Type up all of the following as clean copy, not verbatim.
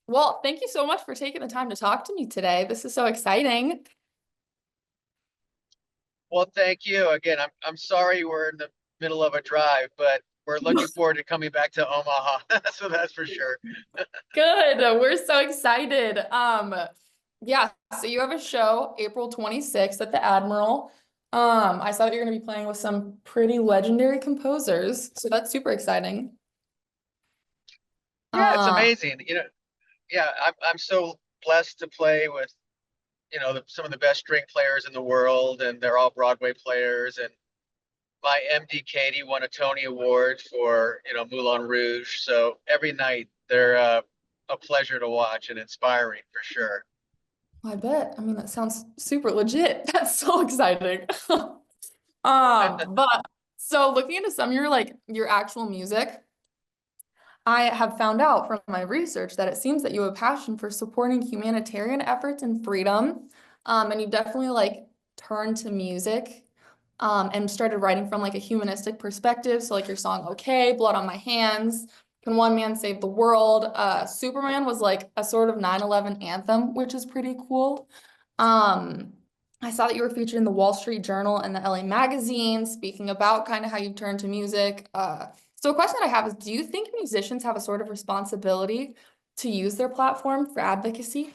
Well, thank you so much for taking the time to talk to me today. This is so exciting. Well, thank you. Again, I'm sorry we're in the middle of a drive, but we're looking forward to coming back to Omaha. So that's for sure. Good. We're so excited. Yeah, so you have a show April 26th at the Admiral. I saw that you're going to be playing with some pretty legendary composers, so that's super exciting. Yeah, it's Uh, amazing. Yeah, I'm so blessed to play with, some of the best string players in the world, and they're all Broadway players. And my MD Katie won a Tony Award for, Moulin Rouge. So every night they're a pleasure to watch and inspiring for sure. I bet. I mean, that sounds super legit. That's so exciting. But so looking into some of your your actual music. I have found out from my research that it seems that you have a passion for supporting humanitarian efforts and freedom. And you definitely turned to music and started writing from like a humanistic perspective. So like your song "Okay," "Blood on My Hands," "Can One Man Save the World?" Superman was like a sort of 9/11 anthem, which is pretty cool. Um, I saw that you were featured in the Wall Street Journal and the LA Magazine, speaking about kind of how you turned to music. So a question that I have is, do you think musicians have a sort of responsibility to use their platform for advocacy?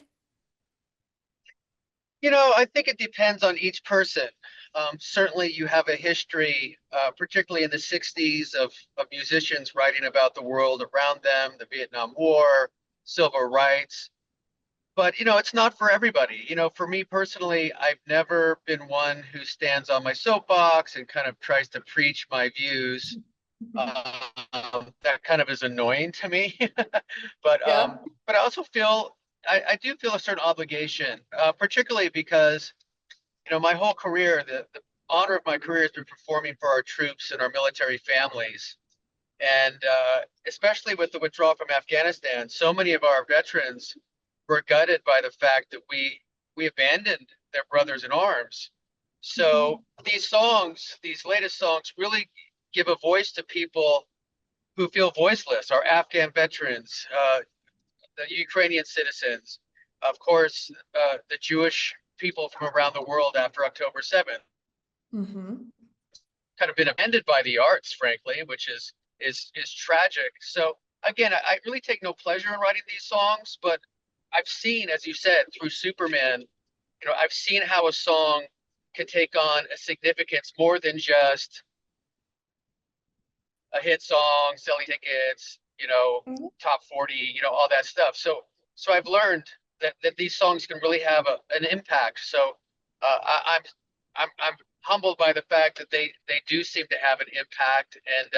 I think it depends on each person. Certainly, you have a history, particularly in the 60s, of musicians writing about the world around them, the Vietnam War, civil rights. But, it's not for everybody. For me personally, I've never been one who stands on my soapbox and kind of tries to preach my views. That kind of is annoying to me. but Yeah. um, but I also feel I do feel a certain obligation, particularly because my whole career, the honor of my career has been performing for our troops and our military families. And especially with the withdrawal from Afghanistan, so many of our veterans were gutted by the fact that we abandoned their brothers in arms. So Mhm. these songs, these latest songs, really give a voice to people who feel voiceless, our Afghan veterans, the Ukrainian citizens, of course, the Jewish people from around the world after October 7th, Mhm. kind of been abandoned by the arts, frankly, which is tragic. So again, I really take no pleasure in writing these songs, but I've seen, as you said, through Superman, I've seen how a song can take on a significance more than just a hit song, selling tickets, Mhm. top 40, all that stuff. So I've learned that these songs can really have an impact. So I'm humbled by the fact that they do seem to have an impact. And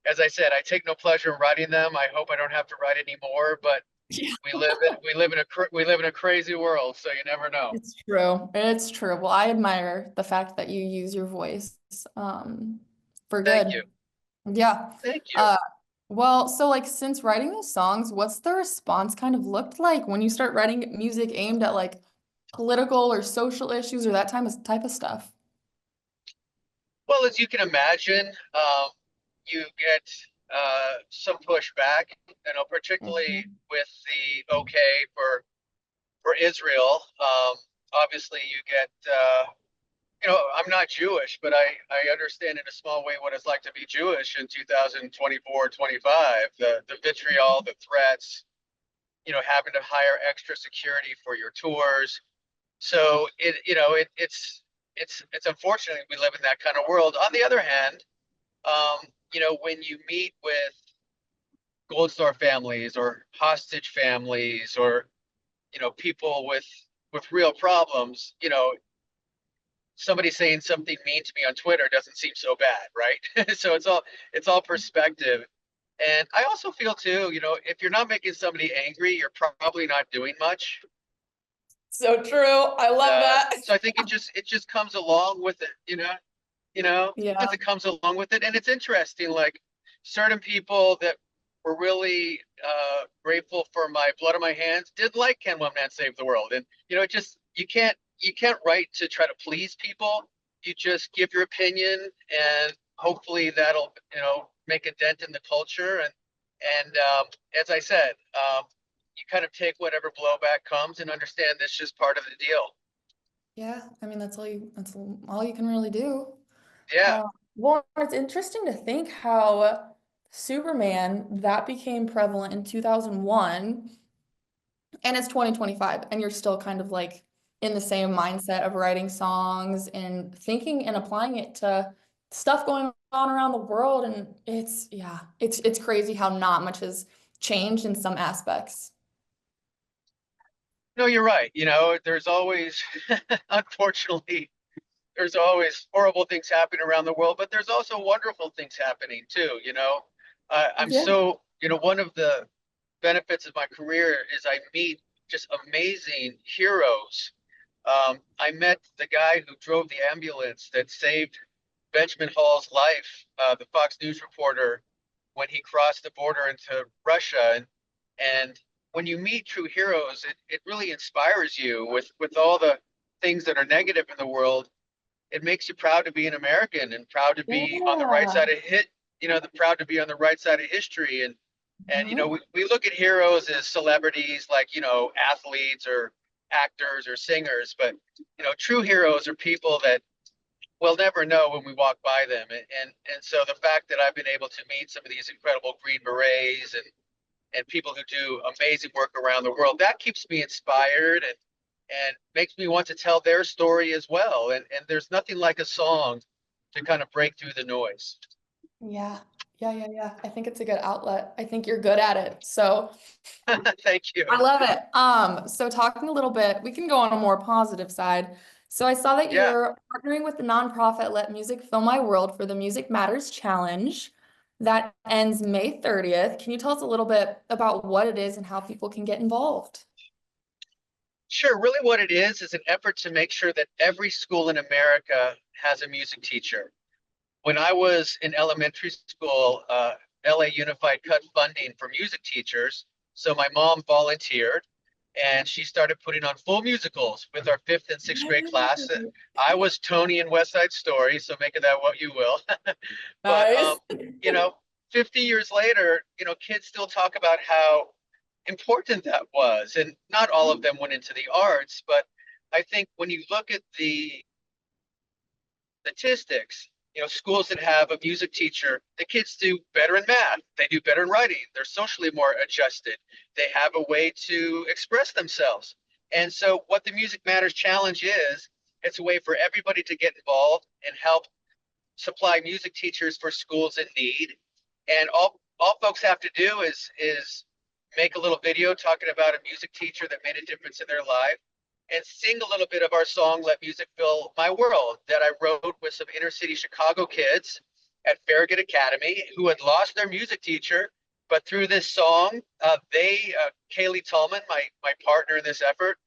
as I said, I take no pleasure in writing them. I hope I don't have to write anymore, but Yeah. we live in a crazy world, so you never know. It's true. It's true. Well, I admire the fact that you use your voice for Thank you. good. Yeah. Thank you. Uh, well, so like since writing those songs, what's the response kind of looked like when you start writing music aimed at like political or social issues or that type of stuff? Well, as you can imagine, you get some pushback, particularly Mhm. with the okay for Israel. Obviously, you get, I'm not Jewish, but I understand in a small way what it's like to be Jewish in 2024, 25. The vitriol, the threats, having to hire extra security for your tours. So it's unfortunate we live in that kind of world. On the other hand, when you meet with Gold Star families or hostage families or people with real problems, somebody saying something mean to me on Twitter doesn't seem so bad, right? So it's all perspective. And I also feel too, if you're not making somebody angry, you're probably not doing much. So true. I And love that. so I think it just comes along with it, Yeah. as it comes along with it. And it's interesting, like certain people that were really grateful for my blood on my hands did like Can One Man Save the World. And it just you can't write to try to please people. You just give your opinion, and hopefully that'll make a dent in the culture. And as I said, you kind of take whatever blowback comes and understand this is just part of the deal. Yeah, I mean that's all you can really do. Yeah. Uh, well, it's interesting to think how Superman that became prevalent in 2001 and it's 2025 and you're still kind of like in the same mindset of writing songs and thinking and applying it to stuff going on around the world and it's yeah, it's crazy how not much has changed in some aspects. No, you're right. There's always, unfortunately, there's always horrible things happening around the world, but there's also wonderful things happening too. I'm Yeah. so, one of the benefits of my career is I meet just amazing heroes. I met the guy who drove the ambulance that saved Benjamin Hall's life, the Fox News reporter, when he crossed the border into Russia. And when you meet true heroes, it really inspires you with all the things that are negative in the world. It makes you proud to be an American and proud to be on the right Yeah. side of the proud to be on the right side of history. And Mhm. we look at heroes as celebrities like, athletes or actors or singers, but true heroes are people that we'll never know when we walk by them. And so the fact that I've been able to meet some of these incredible Green Berets and people who do amazing work around the world, that keeps me inspired and makes me want to tell their story as well. And there's nothing like a song to kind of break through the noise. Yeah. Yeah. I think it's a good outlet. I think you're good at it. So Thank you. I love it. So talking a little bit, we can go on a more positive side. So I saw that Yeah, you're partnering with the nonprofit Let Music Fill My World for the Music Matters Challenge that ends May 30th. Can you tell us a little bit about what it is and how people can get involved? sure. Really, what it is an effort to make sure that every school in America has a music teacher. When I was in elementary school, LA Unified cut funding for music teachers. So my mom volunteered and she started putting on full musicals with our fifth and sixth grade class. I was Tony in West Side Story, so make of that what you will. But Nice. you know, 50 years later, kids still talk about how important that was. And not all of them went into the arts, but I think when you look at the statistics, schools that have a music teacher, the kids do better in math, they do better in writing, they're socially more adjusted, they have a way to express themselves. And so what the Music Matters Challenge is, it's a way for everybody to get involved and help supply music teachers for schools in need. And all folks have to do is make a little video talking about a music teacher that made a difference in their life and sing a little bit of our song Let Music Fill My World that I wrote with some inner city Chicago kids at Farragut Academy who had lost their music teacher. But through this song, Kaylee Tallman, my partner in this effort,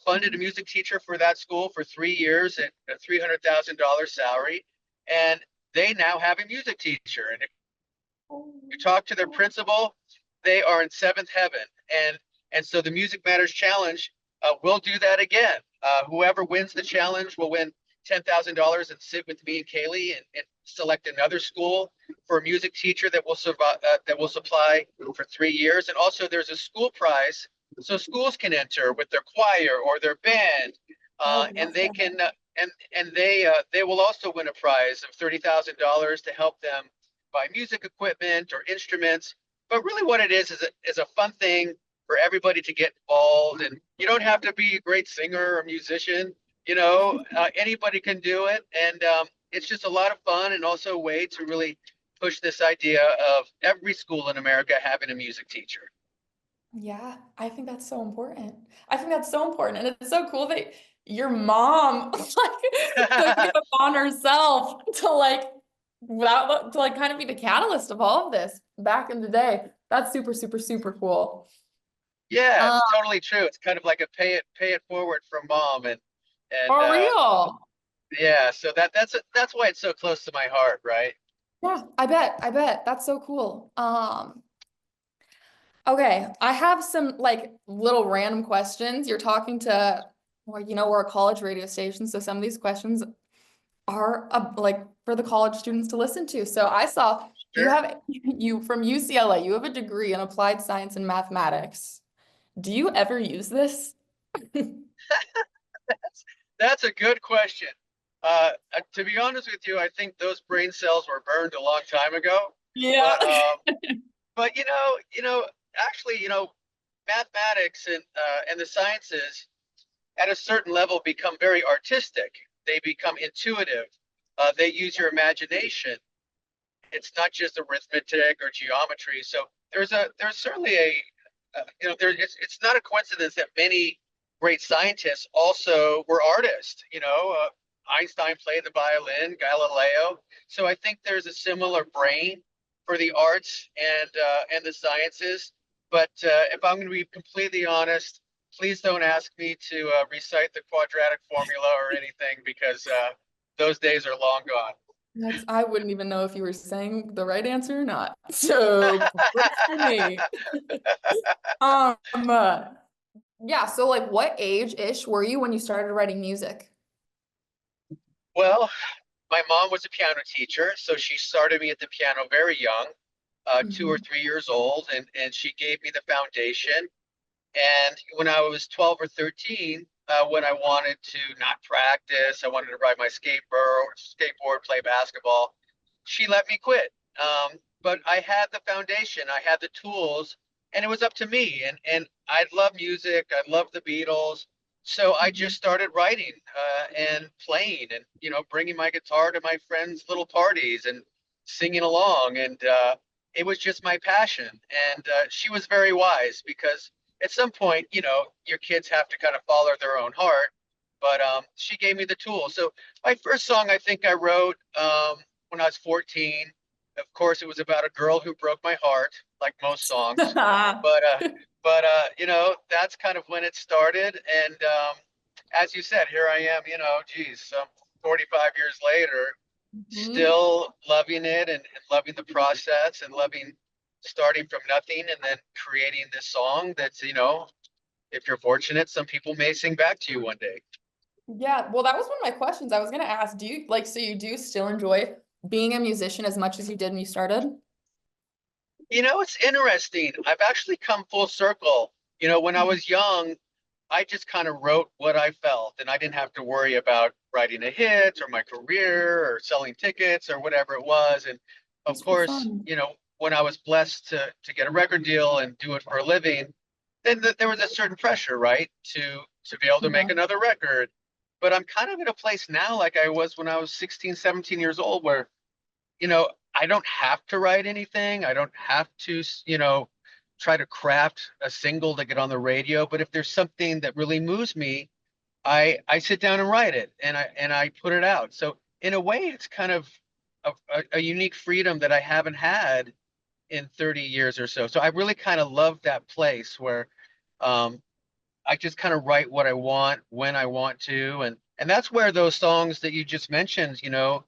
funded a music teacher for that school for 3 years at a $300,000 salary. And they now have a music teacher. And if you talk to their principal, they are in seventh heaven. And so the Music Matters Challenge will do that again. Whoever wins the challenge will win $10,000 and sit with me and Kaylee and select another school for a music teacher that will survive, that will supply for 3 years. And also, there's a school prize, so schools can enter with their choir or their band, I and love they that. can and they will also win a prize of $30,000 to help them buy music equipment or instruments. But really, what it is a fun thing for everybody to get involved. And you don't have to be a great singer or musician. Anybody can do it. And it's just a lot of fun and also a way to really push this idea of every school in America having a music teacher. Yeah, I think that's so important. I think that's so important. And it's so cool that your mom like took it upon herself to to like kind of be the catalyst of all of this back in the day. That's super cool. Yeah, Um, it's totally true. It's kind of like a pay it forward from mom. And for real. yeah, so that's why it's so close to my heart, right? Yeah, I bet. That's so cool. Okay, I have some like little random questions. You're talking to, well, we're a college radio station, so some of these questions are like for the college students to listen to. So I saw you Sure. have you from UCLA, you have a degree in applied science and mathematics. Do you ever use this? That's a good question. To be honest with you, I think those brain cells were burned a long time ago. Yeah. But but actually, mathematics and the sciences at a certain level become very artistic. They become intuitive. They use your imagination. It's not just arithmetic or geometry. So there's certainly it's not a coincidence that many great scientists also were artists. Einstein played the violin, Galileo. So I think there's a similar brain for the arts and the sciences. But if I'm going to be completely honest, please don't ask me to recite the quadratic formula or anything because those days are long gone. I wouldn't even know if you were saying the right answer or not. So points for me. Um, uh, yeah, so like what age-ish were you when you started writing music? Well, my mom was a piano teacher, so she started me at the piano very young, 2 or 3 years old, and she gave me the foundation. And when I was 12 or 13, when I wanted to not practice, I wanted to ride my skateboard, play basketball, she let me quit. But I had the foundation, I had the tools, and it was up to me. And I love music, I love the Beatles. So I Mhm. just started writing and playing and, bringing my guitar to my friends' little parties and singing along. And it was just my passion. And she was very wise because at some point, your kids have to kind of follow their own heart. But she gave me the tools. So my first song, I think I wrote when I was 14. Of course, it was about a girl who broke my heart, like most songs. But that's kind of when it started. And as you said, here I am. Geez, some 45 years later, Mhm. still loving it and loving the process and loving starting from nothing and then creating this song that's, if you're fortunate, some people may sing back to you one day. Yeah, well, that was one of my questions. I was gonna ask, do you like so you do still enjoy being a musician as much as you did when you started? It's interesting. I've actually come full circle. When I Mhm. was young, I just kind of wrote what I felt and I didn't have to worry about writing a hit or my career or selling tickets or whatever it was. And of It's for course, fun. when I was blessed to get a record deal and do it for a living, then there was a certain pressure, right? To be able to make Yeah. another record. But I'm kind of in a place now like I was when I was 16, 17 years old where I don't have to write anything. I don't have to, try to craft a single to get on the radio. But if there's something that really moves me, I sit down and write it and I put it out. So in a way, it's kind of a unique freedom that I haven't had in 30 years or so. So I really kind of love that place where um, I just kind of write what I want when I want to, and that's where those songs that you just mentioned, Can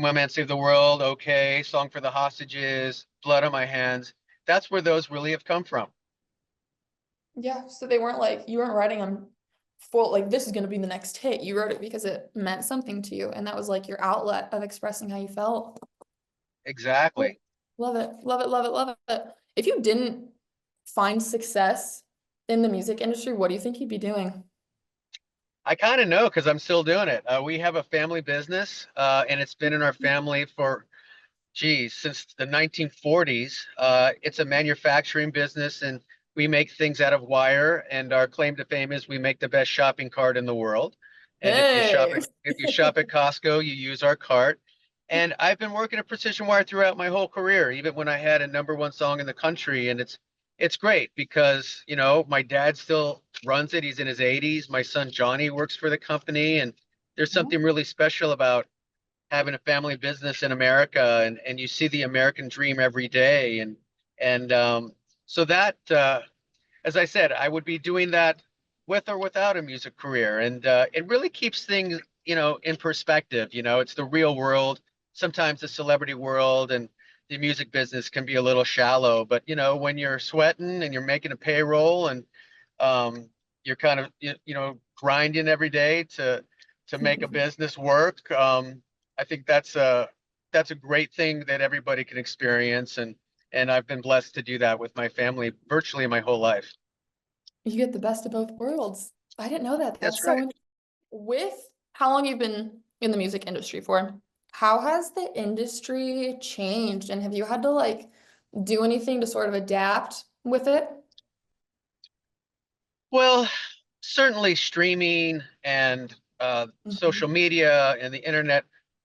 One Man Save the World? Okay, Song for the Hostages, Blood on My Hands. That's where those really have come from. Yeah, so they weren't like you weren't writing them for like this is gonna be the next hit. You wrote it because it meant something to you, and that was like your outlet of expressing how you felt. Cool. Exactly. Love it, love it, love it, love it. If you didn't find success in the music industry, what do you think you'd be doing? I kind of know because I'm still doing it. We have a family business, and it's been in our family for, geez, since the 1940s. It's a manufacturing business, and we make things out of wire. And our claim to fame is we make the best shopping cart in the world. And Hey. if you shop at Costco, you use our cart. And I've been working at Precision Wire throughout my whole career, even when I had a number one song in the country. And it's great because my dad still runs it. He's in his 80s. My son Johnny works for the company, and there's something really special about having a family business in America, and you see the American dream every day. And so that, as I said, I would be doing that with or without a music career. And it really keeps things, in perspective. It's the real world. Sometimes the celebrity world and the music business can be a little shallow, but when you're sweating and you're making a payroll and um, you're kind of grinding every day to make a business work. I think that's a great thing that everybody can experience, and I've been blessed to do that with my family virtually my whole life. You get the best of both worlds. I didn't know that. That's That's so right. interesting. With how long you've been in the music industry for, how has the industry changed? And have you had to like do anything to sort of adapt with it? Well, certainly streaming and social Mhm. media and the internet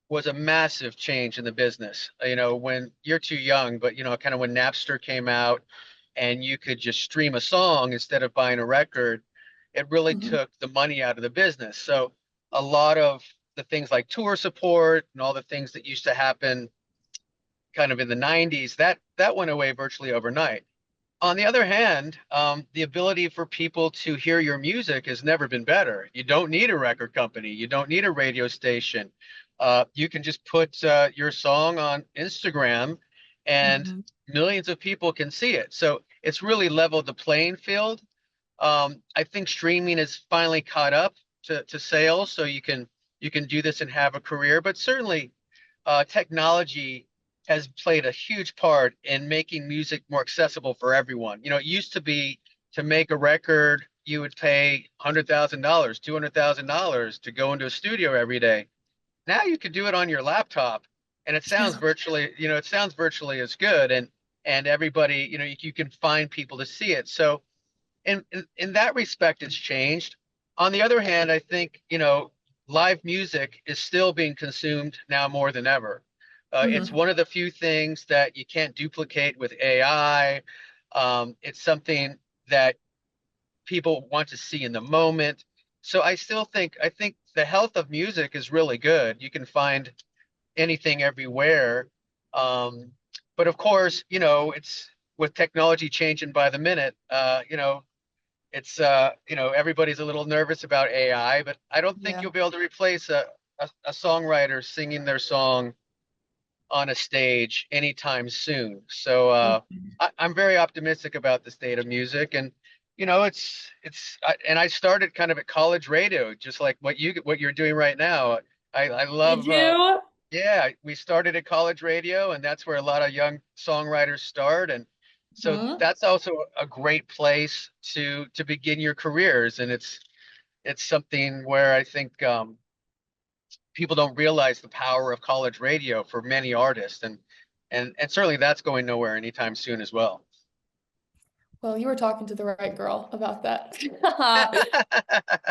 was a massive change in the business. When you're too young, but kind of when Napster came out and you could just stream a song instead of buying a record, it really Mhm. took the money out of the business. So a lot of the things like tour support and all the things that used to happen kind of in the 90s, that went away virtually overnight. On the other hand, the ability for people to hear your music has never been better. You don't need a record company. You don't need a radio station. You can just put your song on Instagram and Mhm. millions of people can see it. So it's really leveled the playing field. I think streaming has finally caught up to sales, so you can do this and have a career. But certainly, technology has played a huge part in making music more accessible for everyone. It used to be to make a record, you would pay $100,000, $200,000 to go into a studio every day. Now you could do it on your laptop, and it sounds virtually as good, and everybody, you can find people to see it. So in that respect, it's changed. On the other hand, I think, live music is still being consumed now more than ever. It's Mhm. one of the few things that you can't duplicate with AI. It's something that people want to see in the moment. So I think the health of music is really good. You can find anything everywhere. Um, but of course, it's with technology changing by the minute, it's everybody's a little nervous about AI, but I don't think Yeah. you'll be able to replace a songwriter singing their song on a stage anytime soon. So Mhm. I'm very optimistic about the state of music, and and I started kind of at college radio, just like what you're doing right now. I Did love you? yeah, we started at college radio, and that's where a lot of young songwriters start. And so Mhm. that's also a great place to begin your careers. And it's something where I think people don't realize the power of college radio for many artists, and certainly that's going nowhere anytime soon as well. Well, you were talking to the right girl about that.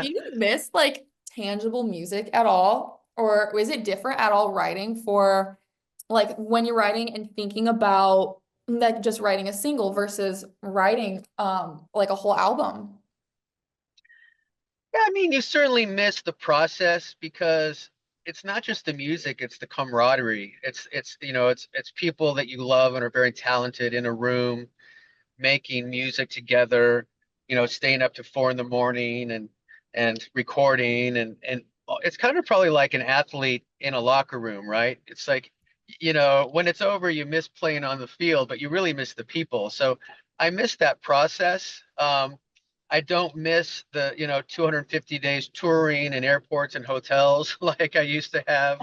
Do you miss like tangible music at all? Or is it different at all writing for like when you're writing and thinking about like just writing a single versus writing like a whole album? Yeah, I mean, you certainly miss the process because it's not just the music, it's the camaraderie. It's people that you love and are very talented in a room making music together, staying up to 4 in the morning and recording and it's kind of probably like an athlete in a locker room, right? It's like, when it's over, you miss playing on the field, but you really miss the people. So I miss that process. I don't miss the, 250 days touring in airports and hotels like I used to have.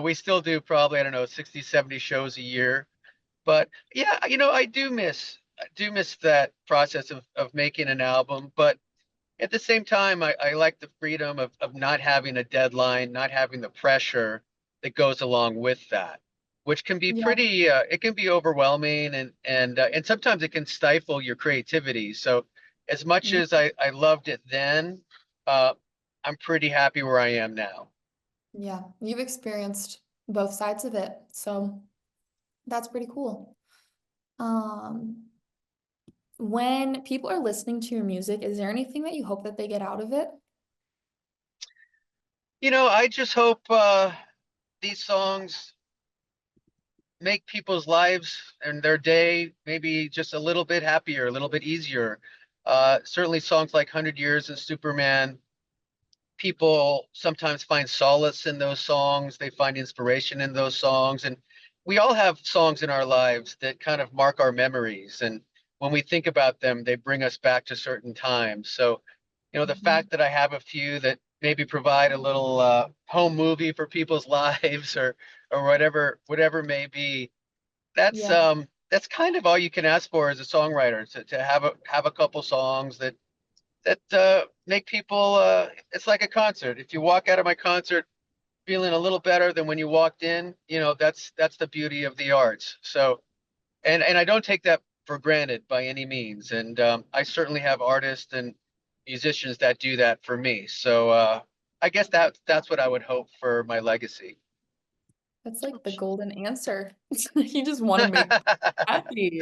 We still do probably, I don't know, 60, 70 shows a year. But yeah, I do miss that process of making an album. But at the same time, I like the freedom of not having a deadline, not having the pressure that goes along with that, which can be Yeah. it can be overwhelming and sometimes it can stifle your creativity. So as much Yeah. as I loved it then, uh, I'm pretty happy where I am now. Yeah. You've experienced both sides of it. So that's pretty cool. Um, when people are listening to your music, is there anything that you hope that they get out of it? I just hope these songs make people's lives and their day maybe just a little bit happier, a little bit easier. Certainly, songs like 100 Years and Superman, people sometimes find solace in those songs. They find inspiration in those songs. And we all have songs in our lives that kind of mark our memories. And when we think about them, they bring us back to certain times. So, the Mhm. fact that I have a few that maybe provide a little home movie for people's lives or whatever may be, that's Yeah. that's kind of all you can ask for as a songwriter, to have a couple songs that make people, it's like a concert. If you walk out of my concert feeling a little better than when you walked in, that's the beauty of the arts. So, and I don't take that for granted by any means. And I certainly have artists and musicians that do that for me. So I guess that's what I would hope for my legacy. That's like the golden answer. You just want to make happy.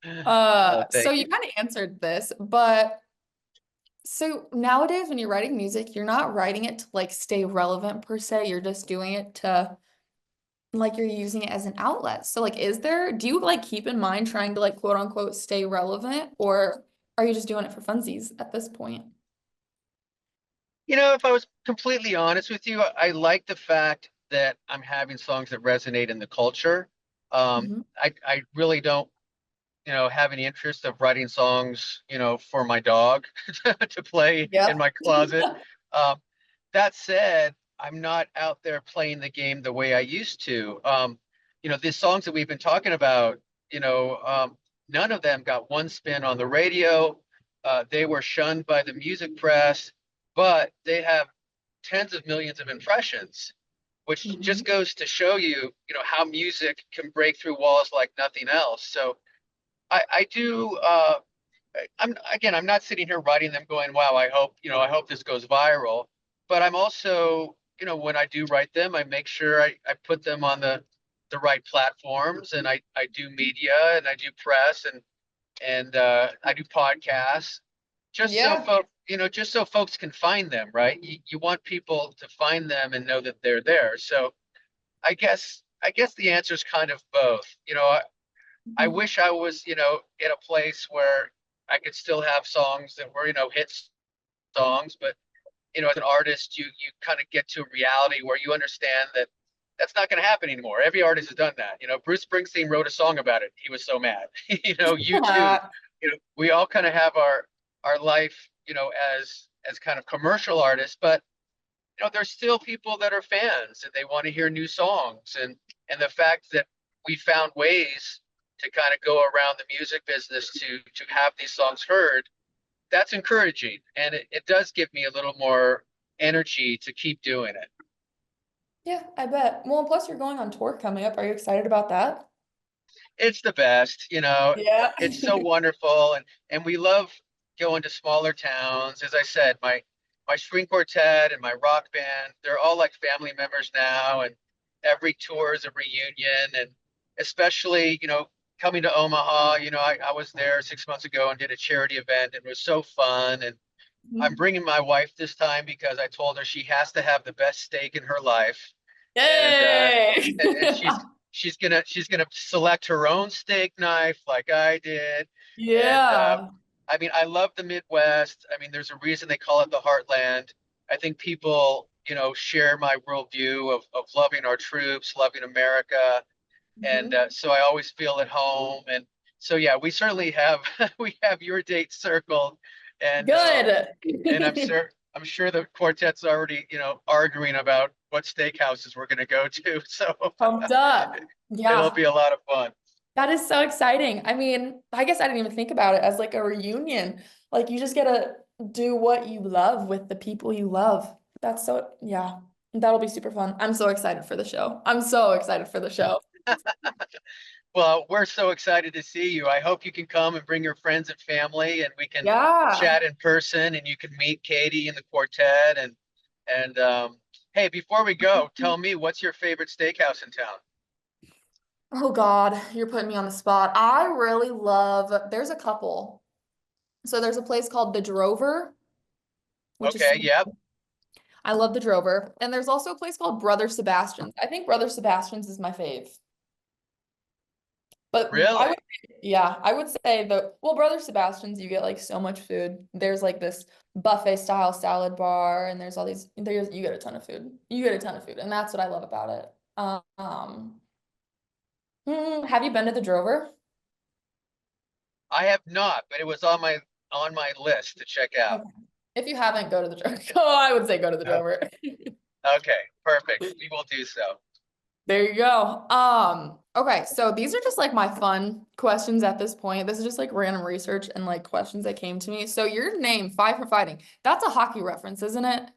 So Thank you you. kind of answered this, but so nowadays when you're writing music, you're not writing it to like stay relevant per se. You're just doing it to like you're using it as an outlet. So like do you like keep in mind trying to like quote unquote stay relevant, or are you just doing it for funsies at this point? If I was completely honest with you, I like the fact that I'm having songs that resonate in the culture. Mhm. I really don't, have any interest of writing songs, for my dog to play in Yep. my closet. Um, that said, I'm not out there playing the game the way I used to. These songs that we've been talking about, none of them got one spin on the radio. They were shunned by the music press, but they have tens of millions of impressions, which just Mhm. goes to show you, how music can break through walls like nothing else. So I do. I'm not sitting here writing them going, wow, I hope this goes viral. But I'm also, when I do write them, I make sure I put them on the right platforms, and I do media, and I do press, and I do podcasts, Yeah. just so folks can find them, right? You want people to find them and know that they're there. So I guess the answer is kind of both. I Mhm. wish I was, in a place where I could still have songs that were, hit songs, but as an artist, you kind of get to a reality where you understand that that's not going to happen anymore. Every artist has done that. Bruce Springsteen wrote a song about it. He was so mad. You too. We all kind of have our life, as kind of commercial artists, but there's still people that are fans and they want to hear new songs, and the fact that we found ways to kind of go around the music business to have these songs heard, that's encouraging, and it does give me a little more energy to keep doing it. Yeah, I bet. Well, and plus you're going on tour coming up. Are you excited about that? It's the best, Yeah. it's so wonderful, and we love going to smaller towns. As I said, my string quartet and my rock band, they're all like family members now, and every tour is a reunion. And especially, coming to Omaha, I was there 6 months ago and did a charity event, and it was so fun. And I'm Mhm. bringing my wife this time because I told her she has to have the best steak in her life, and Yay! and she's gonna select her own steak knife like I did. And Yeah. I mean, I love the Midwest. I mean, there's a reason they call it the Heartland. I think people, share my worldview of loving our troops, loving America, and Mhm. so I always feel at home. And so yeah, we certainly have we have your date circled, and Good. I'm sure the quartet's already, arguing about what steakhouses we're going to go to. So Pumped up. it'll Yeah. be a lot of fun. That is so exciting. I mean, I guess I didn't even think about it as like a reunion. Like you just gotta do what you love with the people you love. That's so, yeah, that'll be super fun. I'm so excited for the show. I'm so excited for the show. Well, we're so excited to see you. I hope you can come and bring your friends and family, and we can Yeah. chat in person, and you can meet Katie and the quartet. And hey, before we go, tell me, what's your favorite steakhouse in town? Oh God, you're putting me on the spot. I really love, there's a couple. So there's a place called The Drover, which is Okay, so, yep, I love The Drover. And there's also a place called Brother Sebastian's. I think Brother Sebastian's is my fave. But I really. would, yeah, I would say well, Brother Sebastian's, you get like so much food. There's like this buffet style salad bar, and you get a ton of food. You get a ton of food, and that's what I love about it. Have you been to the Drover? I have not, but it was on my list to check out. Okay. If you haven't, go to the Drover. Oh, I would say go to the Uh, Drover. Okay, perfect. We will do so. There you go. Okay, so these are just like my fun questions at this point. This is just like random research and like questions that came to me. So your name, Five for Fighting, that's a hockey reference, isn't it?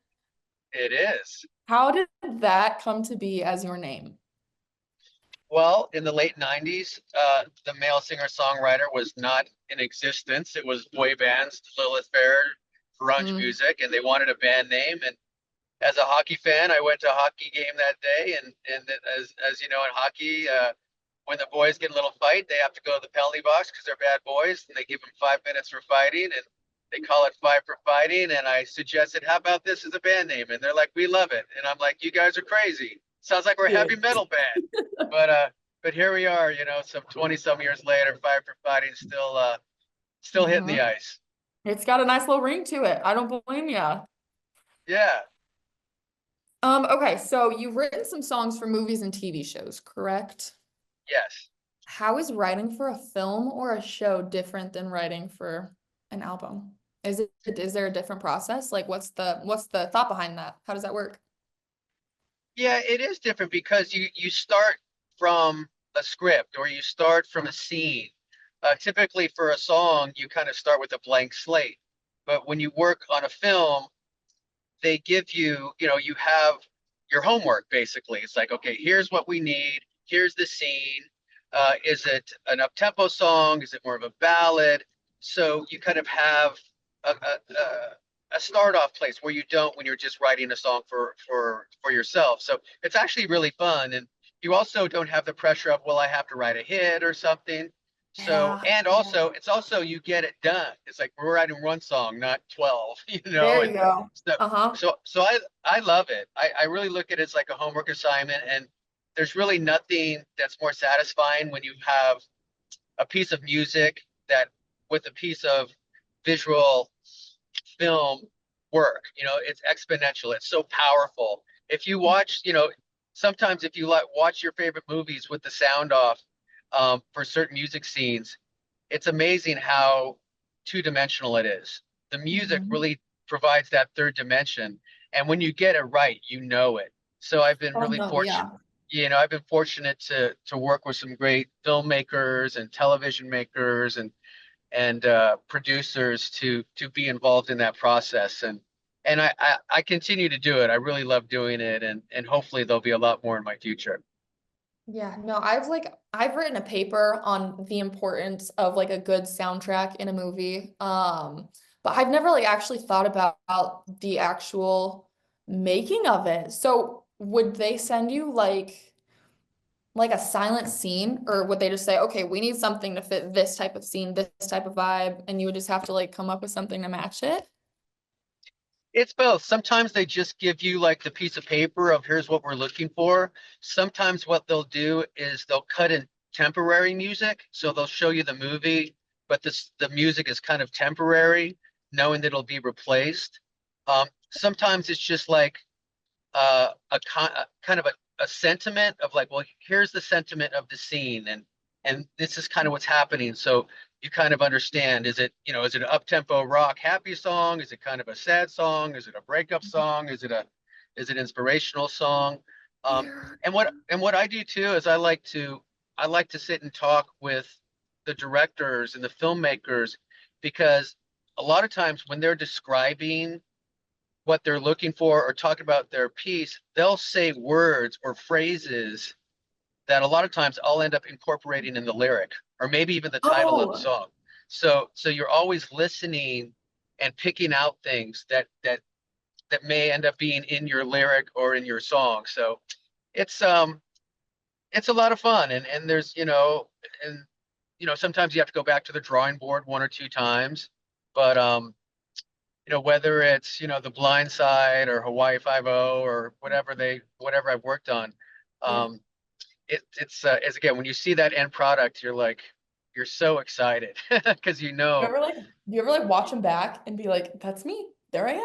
It is. How did that come to be as your name? Well, in the late 90s, the male singer-songwriter was not in existence. It was boy bands, Lilith Fair, grunge Mm, music, and they wanted a band name. And as a hockey fan, I went to a hockey game that day. And as you know, in hockey, when the boys get in a little fight, they have to go to the penalty box because they're bad boys, and they give them 5 minutes for fighting, and they call it Five for Fighting. And I suggested, how about this as a band name? And they're like, we love it. And I'm like, you guys are crazy. Sounds like we're a heavy cute. metal band. But here we are, some 20 some years later, Five for Fighting still hitting the Mhm. ice. It's got a nice little ring to it. I don't blame you. Yeah. Okay, so you've written some songs for movies and TV shows, correct? Yes. How is writing for a film or a show different than writing for an album? Is there a different process? Like what's the thought behind that? How does that work? Yeah, it is different because you start from a script or you start from a scene. Typically for a song, you kind of start with a blank slate. But when you work on a film, they give you, you have your homework basically. It's like, okay, here's what we need. Here's the scene. Is it an up-tempo song? Is it more of a ballad? So you kind of have a start off place where you don't when you're just writing a song for yourself. So it's actually really fun. And you also don't have the pressure of, well, I have to write a hit or something. So, Yeah, and yeah. also, it's also you get it done. It's like we're writing one song, not 12, There and you go. so Uh-huh. so I love it. I really look at it as like a homework assignment, and there's really nothing that's more satisfying when you have a piece of music that with a piece of visual film work. It's exponential. It's so powerful. If you watch, sometimes if you watch your favorite movies with the sound off for certain music scenes, it's amazing how two-dimensional it is. The music Mhm. really provides that third dimension, and when you get it right, you know it. So I've been Oh really no, fortunate. yeah. I've been fortunate to work with some great filmmakers and television makers and producers to be involved in that process. And I continue to do it. I really love doing it, and hopefully there'll be a lot more in my future. Yeah, no, I've written a paper on the importance of like a good soundtrack in a movie. But I've never like actually thought about the actual making of it. So would they send you like a silent scene, or would they just say, okay, we need something to fit this type of scene, this type of vibe, and you would just have to like come up with something to match it? It's both. Sometimes they just give you like the piece of paper of here's what we're looking for. Sometimes what they'll do is they'll cut in temporary music. So they'll show you the movie, but the music is kind of temporary, knowing that it'll be replaced. Sometimes it's just like a kind of a sentiment of like, well, here's the sentiment of the scene, and this is kind of what's happening. So you kind of understand, is it an up-tempo rock happy song? Is it kind of a sad song? Is it a breakup song? Is it inspirational song? Um, There. and what I do too is I like to sit and talk with the directors and the filmmakers, because a lot of times when they're describing what they're looking for or talking about their piece, they'll say words or phrases that a lot of times I'll end up incorporating in the lyric or maybe even the title of the Oh, song. So you're always listening and picking out things that may end up being in your lyric or in your song. So it's um it's a lot of fun, and there's and sometimes you have to go back to the drawing board one or two times, but whether it's, The Blind Side or Hawaii Five-O or whatever I've worked on. yeah. Um, it's again, when you see that end product, you're so excited because You ever like watch them back and be like, that's me. There I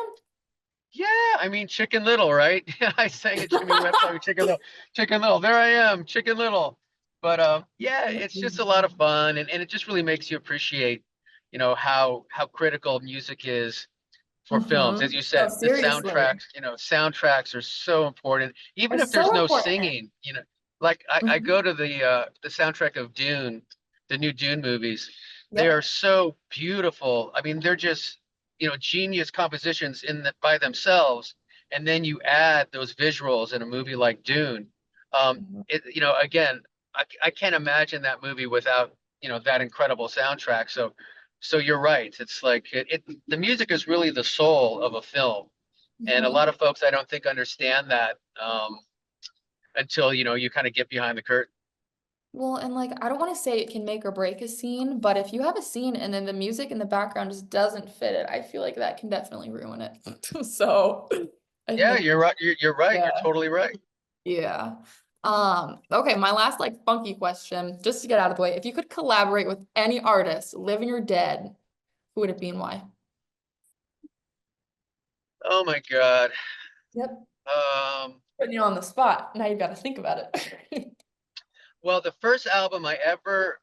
yeah, I mean, Chicken Little, right? I sang it. I mean, we have to Chicken Little. There I am, Chicken Little. But yeah, it's just a lot of am. fun, and it just really makes you appreciate, how critical music is for films. As Mm-hmm. you No, said, the seriously. soundtracks are so important. Even It's if there's so no important. singing, Like I Mhm. go to the soundtrack of Dune, the new Dune movies. They are Yep. so beautiful. I mean, they're just, genius compositions in by themselves. And then you add those visuals in a movie like Dune. Mhm. Again, I can't imagine that movie without, that incredible soundtrack. So you're right. It's like the music is really the soul of a film. And a lot Mhm. of folks I don't think understand that. Until you kind of get behind the curtain. Well, and like I don't want to say it can make or break a scene, but if you have a scene and then the music in the background just doesn't fit it, I feel like that can definitely ruin it. So I Yeah, think, you're right. You're right. You're yeah, totally right. yeah. Okay, my last like funky question, just to get out of the way. If you could collaborate with any artist, living or dead, who would it be and why? Oh my God. Yep. Um, Putting you on the spot. Now you've got to think about it. well, the first album I ever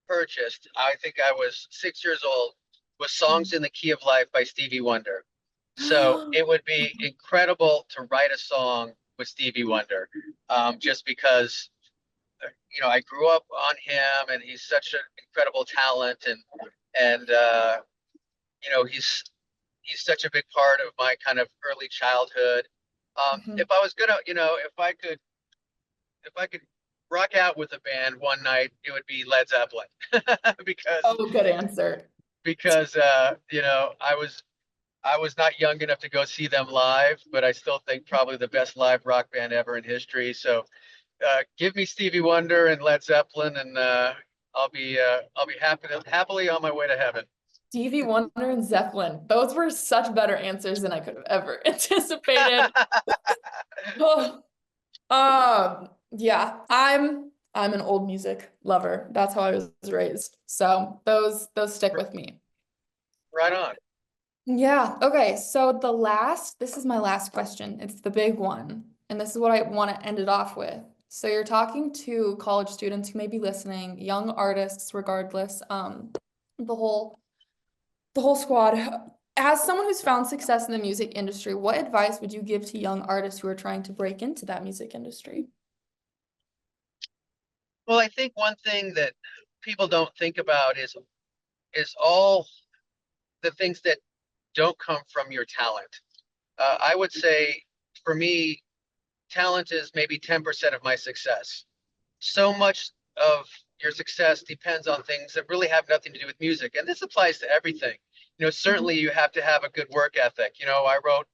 purchased, I think I was 6 years old, was Songs in the Key of Life by Stevie Wonder. So it would be incredible to write a song with Stevie Wonder, just because, I grew up on him and he's such an incredible talent and he's such a big part of my kind of early childhood. If Mhm. I was gonna, if I could rock out with a band one night, it would be Led Zeppelin because Oh, good answer. I was not young enough to go see them live, but I still think probably the best live rock band ever in history. So give me Stevie Wonder and Led Zeppelin, and I'll be happily on my way to heaven. Stevie Wonder and Zeppelin. Those were such better answers than I could have ever anticipated. Oh, yeah, I'm an old music lover. That's how I was raised. So those stick with me. Right on. Yeah, okay. So this is my last question. It's the big one. And this is what I want to end it off with. So you're talking to college students who may be listening, young artists, regardless, the whole the whole squad. As someone who's found success in the music industry, what advice would you give to young artists who are trying to break into that music industry? Well, I think one thing that people don't think about is all the things that don't come from your talent. I would say for me, talent is maybe 10% of my success. So much of your success depends on things that really have nothing to do with music. And this applies to everything. Mhm. Certainly you have to have a good work ethic. I wrote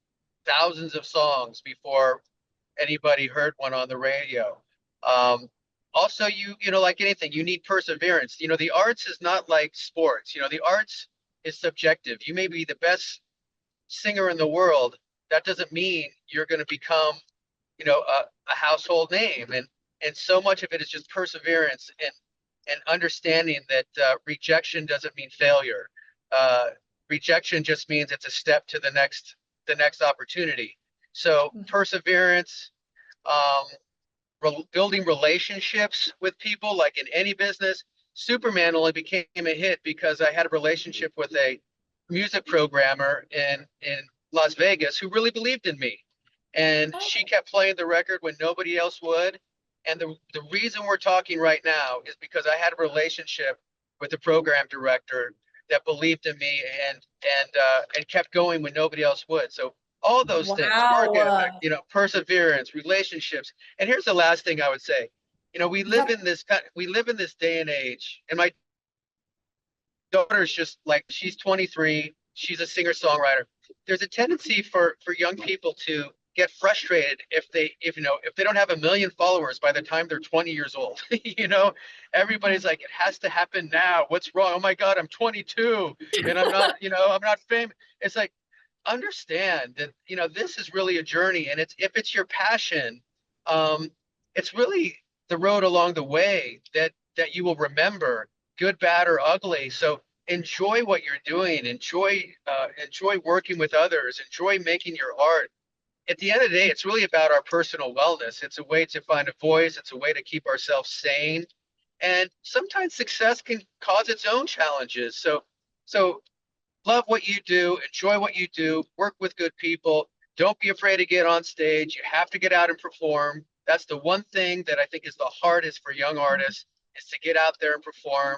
thousands of songs before anybody heard one on the radio. Um, Also, like anything, you need perseverance. The arts is not like sports. The arts is subjective. You may be the best singer in the world. That doesn't mean you're going to become, a household name. And so much of it is just perseverance and understanding that rejection doesn't mean failure. Uh, Rejection just means it's a step to the next opportunity. So perseverance, um, building relationships with people, like in any business. Superman only became a hit because I had a relationship with a music programmer in Las Vegas who really believed in me, and she Oh, kept playing the record when nobody else would. And the reason we're talking right now is because I had a relationship with the program director that believed in me and kept going when nobody else would. So all those things, work ethic, wow. perseverance, relationships. And here's the last thing I would say. Yep. We live in this day and age, and my daughter's just like, she's 23, she's a singer-songwriter. There's a tendency for young people to get frustrated if they don't have a million followers by the time they're 20 years old. Everybody's like, it has to happen now. What's wrong? Oh my God, I'm 22 and I'm not famous. It's like, understand that this is really a journey, and if it's your passion, um it's really the road along the way that you will remember, good, bad, or ugly. So enjoy what you're doing, enjoy working with others, enjoy making your art. At the end of the day, it's really about our personal wellness. It's a way to find a voice, it's a way to keep ourselves sane, and sometimes success can cause its own challenges. So love what you do, enjoy what you do, work with good people. Don't be afraid to get on stage. You have to get out and perform. That's the one thing that I think is the hardest for young artists, is to get out there and perform,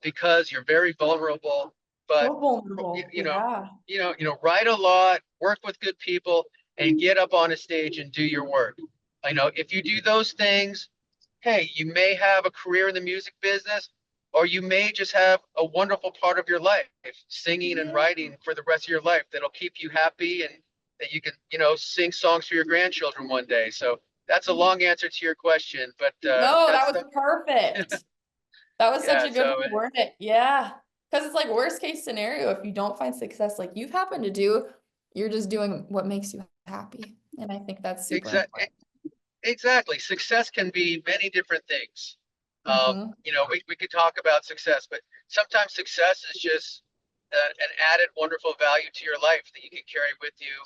because you're very vulnerable. But So vulnerable. you know, Yeah. write a lot, work with good people, and get up on a stage and do your work. I know if you do those things, hey, you may have a career in the music business, or you may just have a wonderful part of your life, singing and Yeah. writing for the rest of your life, that'll keep you happy, and that you can, sing songs for your grandchildren one day. So that's a long answer to your question, but No, that that's was perfect. That was such yeah. a good way So to word it. Yeah. Because it's like worst case scenario, if you don't find success like you've happened to do, you're just doing what makes you happy. And I think that's super exactly, important. exactly. Success can be many different things. Hmm. We could talk about success, but sometimes success is just an added wonderful value to your life that you can carry with you,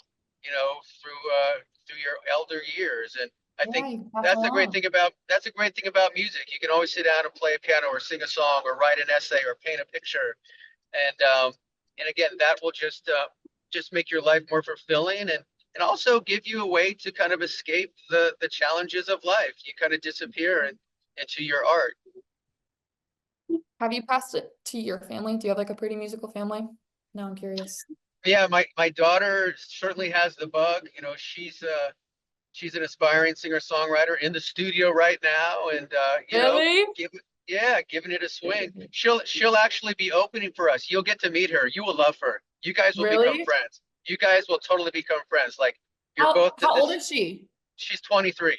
through your elder years. And I Yeah, think you pass that's the great along. thing about music. You can always sit down and play a piano, or sing a song, or write an essay, or paint a picture, and again, that will just make your life more fulfilling, and also give you a way to kind of escape the challenges of life. You kind of disappear into your art. Have you passed it to your family? Do you have like a pretty musical family? No, I'm curious. Yeah, my daughter certainly has the bug. She's an aspiring singer-songwriter in the studio right now, and Really? giving it a swing. She'll actually be opening for us. You'll get to meet her. You will love her. You guys will become Really? friends. You guys will totally become friends. Like, you're both How old this. is she? She's 23.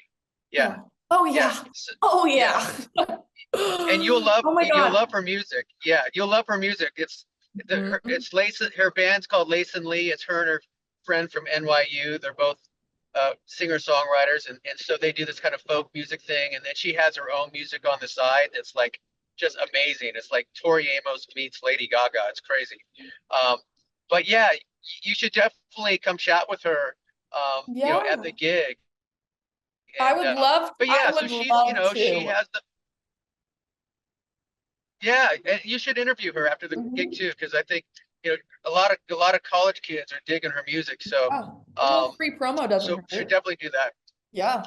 Yeah, Oh, oh yeah, yeah. Oh yeah. yeah. And Oh my you'll God. love her music. Yeah, you'll love her music. Mhm. It's Lace. Her band's called Lace and Lee. It's her and her friend from NYU. They're both singer-songwriters, and so they do this kind of folk music thing. And then she has her own music on the side that's like just amazing. It's like Tori Amos meets Lady Gaga. It's crazy. Um, but yeah, you should definitely come chat with her, at the Yeah. gig. And but I yeah, so would she's, love she to. has the yeah, and you should interview her after the gig Mhm. too, because I think, a lot of college kids are digging her music. So Yeah. A little free promo doesn't so should hurt. definitely do that. Yeah.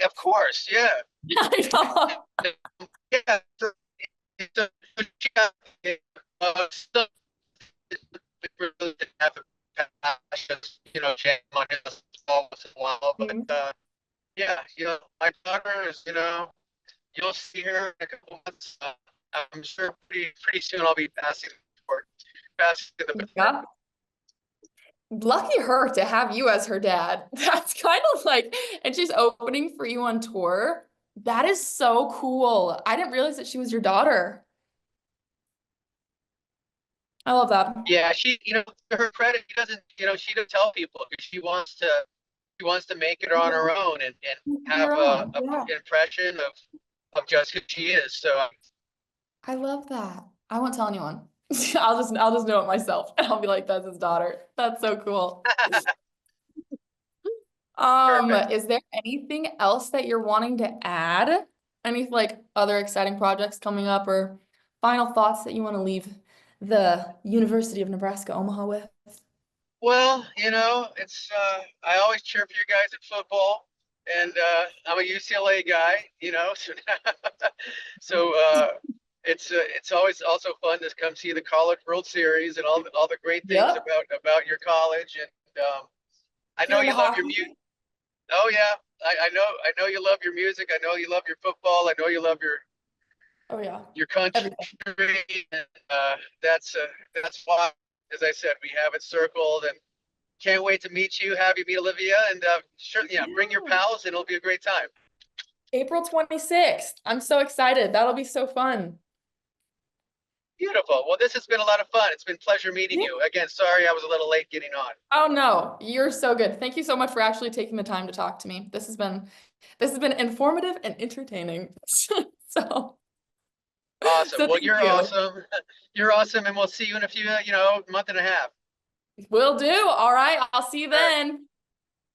Of course, yeah. I know. Yeah. So she got, still really didn't have a passion, jam on his once in a while. But Mhm. yeah, my daughter is, you'll see her in a couple months. I'm sure pretty soon I'll be passing the baton. Yeah. Lucky her to have you as her dad. That's kind of like, and she's opening for you on tour. That is so cool. I didn't realize that she was your daughter. I love that. Yeah, to her credit, she doesn't tell people, because she wants to make it on her own, and have Your own. a Yeah. impression of just who she is. So I love that. I won't tell anyone. I'll just know it myself. And I'll be like, that's his daughter. That's so cool. perfect. Is there anything else that you're wanting to add? Any like other exciting projects coming up, or final thoughts that you want to leave the University of Nebraska Omaha with? Well, it's I always cheer for you guys at football, and I'm a UCLA guy, so it's always also fun to come see the College World Series and all the great things Yep. about your college. And I You're know into you love your hockey? music. Oh yeah, I know you love your music. I know you love your football. I know you love Oh yeah. your country, Everything. and that's why, as I said, we have it circled, and can't wait to meet you, have you meet Olivia, and sure, yeah, bring your Yeah. pals, and it'll be a great time. April 26th. I'm so excited. That'll be so fun. Beautiful. Well, this has been a lot of fun. It's been a pleasure meeting Yeah. you. Again, sorry I was a little late getting on. Oh no, you're so good. Thank you so much for actually taking the time to talk to me. This has been informative and entertaining. So, Awesome. so Well, thank you're you. awesome. You're awesome, and we'll see you in a few, month and a half. Will do. All right. I'll see you All right. then.